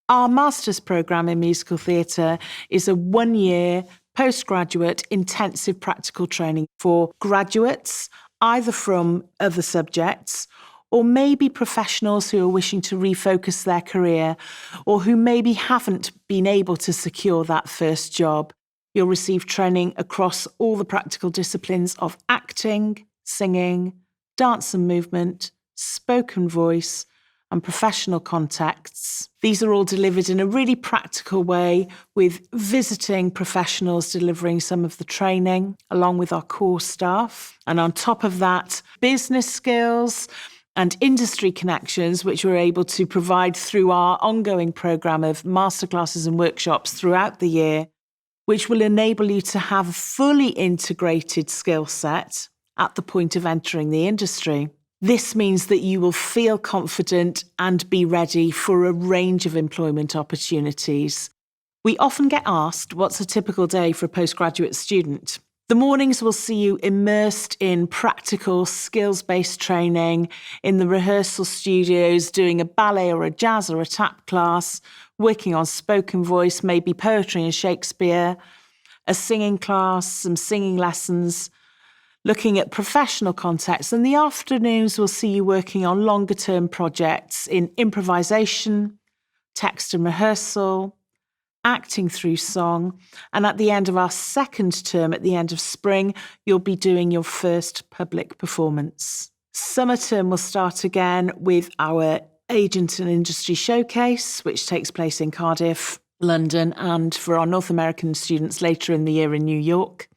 Our master's programme in musical theatre is a 1-year postgraduate intensive practical training for graduates, either from other subjects or maybe professionals who are wishing to refocus their career or who maybe haven't been able to secure that first job. You'll receive training across all the practical disciplines of acting, singing, dance and movement, spoken voice, and professional contexts. These are all delivered in a really practical way, with visiting professionals delivering some of the training along with our core staff. And on top of that, business skills and industry connections, which we're able to provide through our ongoing programme of masterclasses and workshops throughout the year, which will enable you to have a fully integrated skill set at the point of entering the industry. This means that you will feel confident and be ready for a range of employment opportunities. We often get asked, what's a typical day for a postgraduate student? The mornings will see you immersed in practical, skills-based training, in the rehearsal studios, doing a ballet or a jazz or a tap class, working on spoken voice, maybe poetry and Shakespeare, a singing class, some singing lessons, looking at professional contexts, and the afternoons will see you working on longer-term projects in improvisation, text and rehearsal, acting through song, and at the end of our second term, at the end of spring, you'll be doing your first public performance. Summer term will start again with our Agent and Industry Showcase, which takes place in Cardiff, London, and for our North American students later in the year in New York.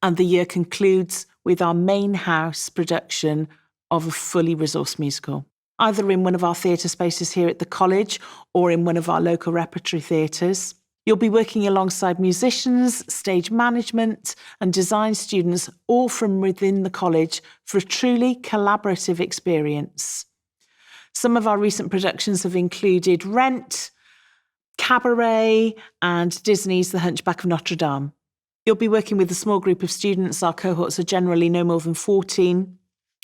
And the year concludes with our main house production of a fully resourced musical, either in one of our theatre spaces here at the college or in one of our local repertory theatres. You'll be working alongside musicians, stage management and design students, all from within the college, for a truly collaborative experience. Some of our recent productions have included Rent, Cabaret and Disney's The Hunchback of Notre Dame. You'll be working with a small group of students. Our cohorts are generally no more than 14,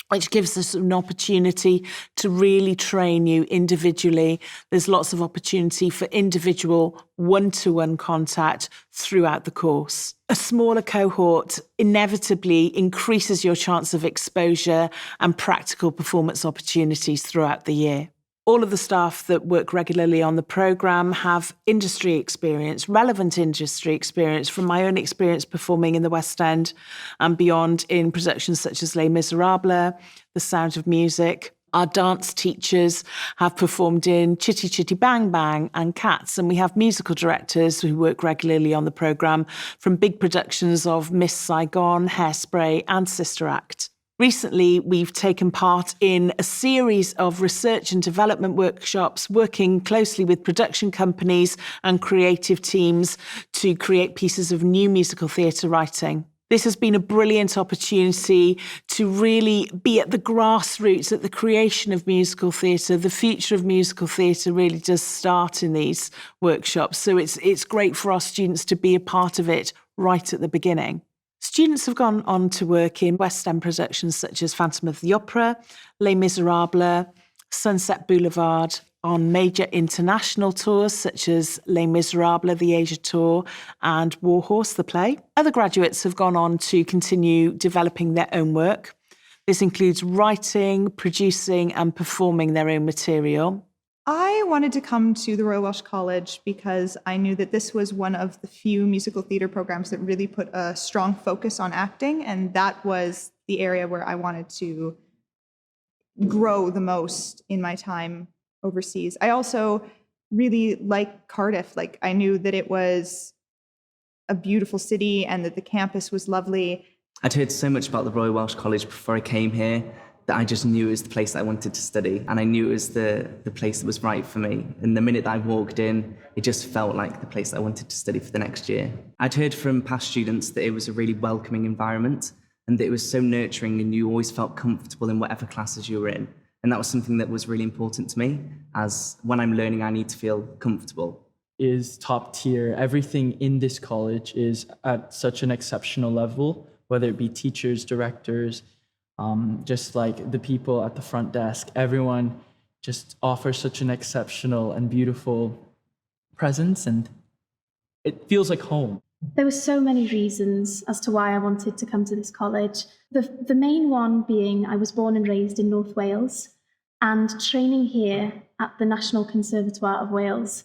which gives us an opportunity to really train you individually. There's lots of opportunity for individual one-to-one contact throughout the course. A smaller cohort inevitably increases your chance of exposure and practical performance opportunities throughout the year. All of the staff that work regularly on the programme have industry experience, relevant industry experience from my own experience performing in the West End and beyond in productions such as Les Miserables, The Sound of Music. Our dance teachers have performed in Chitty Chitty Bang Bang and Cats, and we have musical directors who work regularly on the programme from big productions of Miss Saigon, Hairspray and Sister Act. Recently, we've taken part in a series of research and development workshops, working closely with production companies and creative teams to create pieces of new musical theatre writing. This has been a brilliant opportunity to really be at the grassroots, at the creation of musical theatre. The future of musical theatre really does start in these workshops. So it's great for our students to be a part of it right at the beginning. Students have gone on to work in West End productions such as Phantom of the Opera, Les Miserables, Sunset Boulevard, on major international tours such as Les Miserables, the Asia Tour, and Warhorse, the play. Other graduates have gone on to continue developing their own work. This includes writing, producing, and performing their own material. I wanted to come to the Royal Welsh College because I knew that this was one of the few musical theatre programs that really put a strong focus on acting, and that was the area where I wanted to grow the most in my time overseas. I also really like Cardiff. I knew that it was a beautiful city and that the campus was lovely. I'd heard so much about the Royal Welsh College before I came here that I just knew it was the place that I wanted to study, and I knew it was the place that was right for me. And the minute that I walked in, it just felt like the place that I wanted to study for the next year. I'd heard from past students that it was a really welcoming environment and that it was so nurturing and you always felt comfortable in whatever classes you were in. And that was something that was really important to me, as when I'm learning, I need to feel comfortable. Is top tier. Everything in this college is at such an exceptional level, whether it be teachers, directors, just like the people at the front desk. Everyone just offers such an exceptional and beautiful presence, and it feels like home. There were so many reasons as to why I wanted to come to this college. The main one being I was born and raised in North Wales, and training here at the National Conservatoire of Wales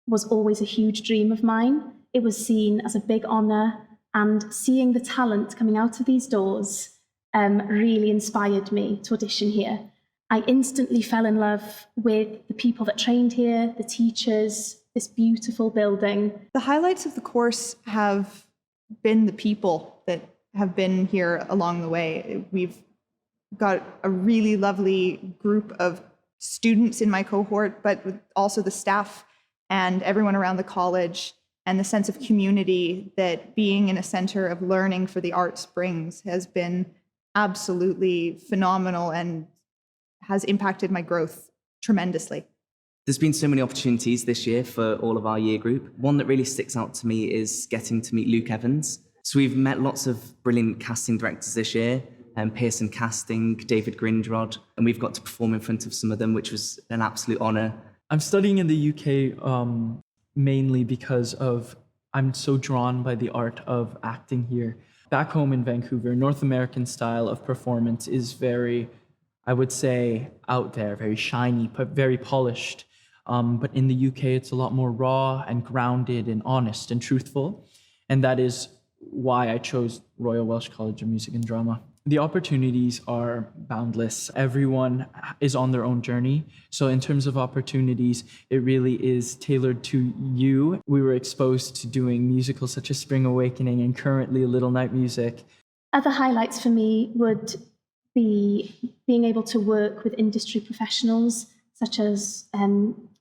was always a huge dream of mine. It was seen as a big honour, and seeing the talent coming out of these doors really inspired me to audition here. I instantly fell in love with the people that trained here, the teachers, this beautiful building. The highlights of the course have been the people that have been here along the way. We've got a really lovely group of students in my cohort, but also the staff and everyone around the college, and the sense of community that being in a center of learning for the arts brings has been absolutely phenomenal and has impacted my growth tremendously. There's been so many opportunities this year for all of our year group. One that really sticks out to me is getting to meet Luke Evans. So we've met lots of brilliant casting directors this year, Pearson Casting, David Grindrod, and we've got to perform in front of some of them, which was an absolute honour. I'm studying in the UK mainly because I'm so drawn by the art of acting here. Back home in Vancouver, North American style of performance is very, I would say, out there, very shiny, but very polished. But in the UK, it's a lot more raw and grounded and honest and truthful. And that is why I chose Royal Welsh College of Music and Drama. The opportunities are boundless. Everyone is on their own journey. So in terms of opportunities, it really is tailored to you. We were exposed to doing musicals such as Spring Awakening and currently Little Night Music. Other highlights for me would be being able to work with industry professionals such as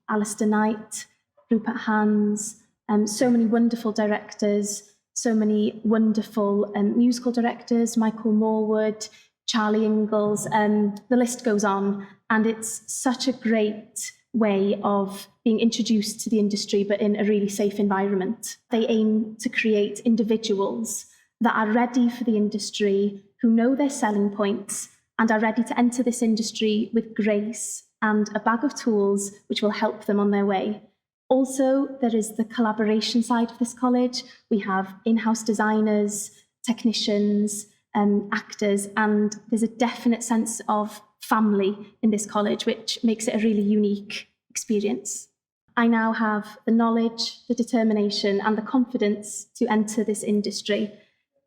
Alistair Knight, Rupert Hans, so many wonderful directors, so many wonderful musical directors, Michael Morwood, Charlie Ingalls, the list goes on. And it's such a great way of being introduced to the industry, but in a really safe environment. They aim to create individuals that are ready for the industry, who know their selling points, and are ready to enter this industry with grace and a bag of tools which will help them on their way. Also, there is the collaboration side of this college. We have in-house designers, technicians, actors, and there's a definite sense of family in this college, which makes it a really unique experience. I now have the knowledge, the determination, and the confidence to enter this industry.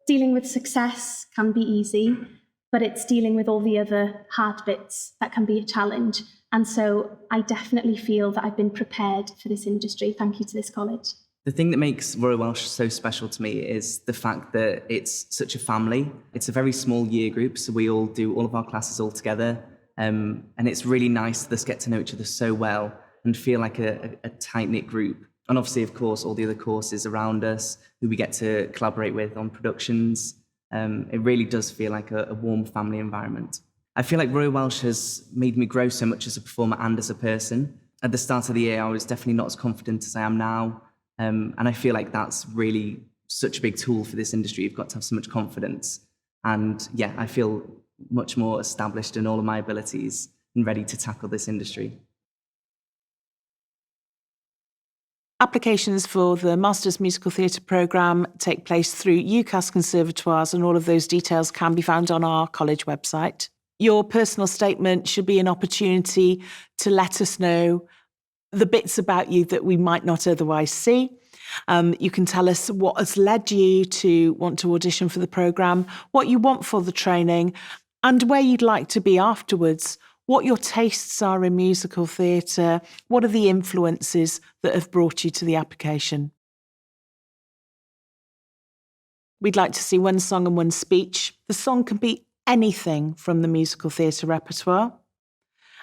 Dealing with success can be easy, but it's dealing with all the other hard bits that can be a challenge. And so I definitely feel that I've been prepared for this industry. Thank you to this college. The thing that makes Royal Welsh so special to me is the fact that it's such a family. It's a very small year group, so we all do all of our classes all together. And it's really nice to just get to know each other so well and feel like a tight-knit group. And obviously, of course, all the other courses around us who we get to collaborate with on productions. It really does feel like a warm family environment. I feel like Royal Welsh has made me grow so much as a performer and as a person. At the start of the year, I was definitely not as confident as I am now. And I feel like that's really such a big tool for this industry. You've got to have so much confidence. And yeah, I feel much more established in all of my abilities and ready to tackle this industry. Applications for the Masters Musical Theatre programme take place through UCAS Conservatoires, and all of those details can be found on our college website. Your personal statement should be an opportunity to let us know the bits about you that we might not otherwise see. You can tell us what has led you to want to audition for the programme, what you want for the training, and where you'd like to be afterwards, what your tastes are in musical theatre, what are the influences that have brought you to the application. We'd like to see one song and one speech. The song can be anything from the musical theatre repertoire,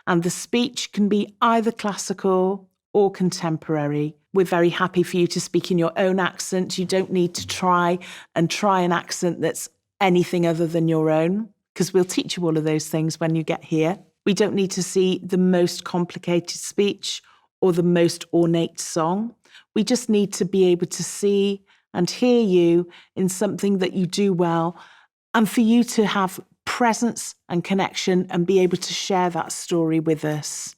and the speech can be either classical or contemporary. We're very happy for you to speak in your own accent. You don't need to try an accent that's anything other than your own, because we'll teach you all of those things when you get here. We don't need to see the most complicated speech or the most ornate song. We just need to be able to see and hear you in something that you do well, and for you to have presence and connection and be able to share that story with us.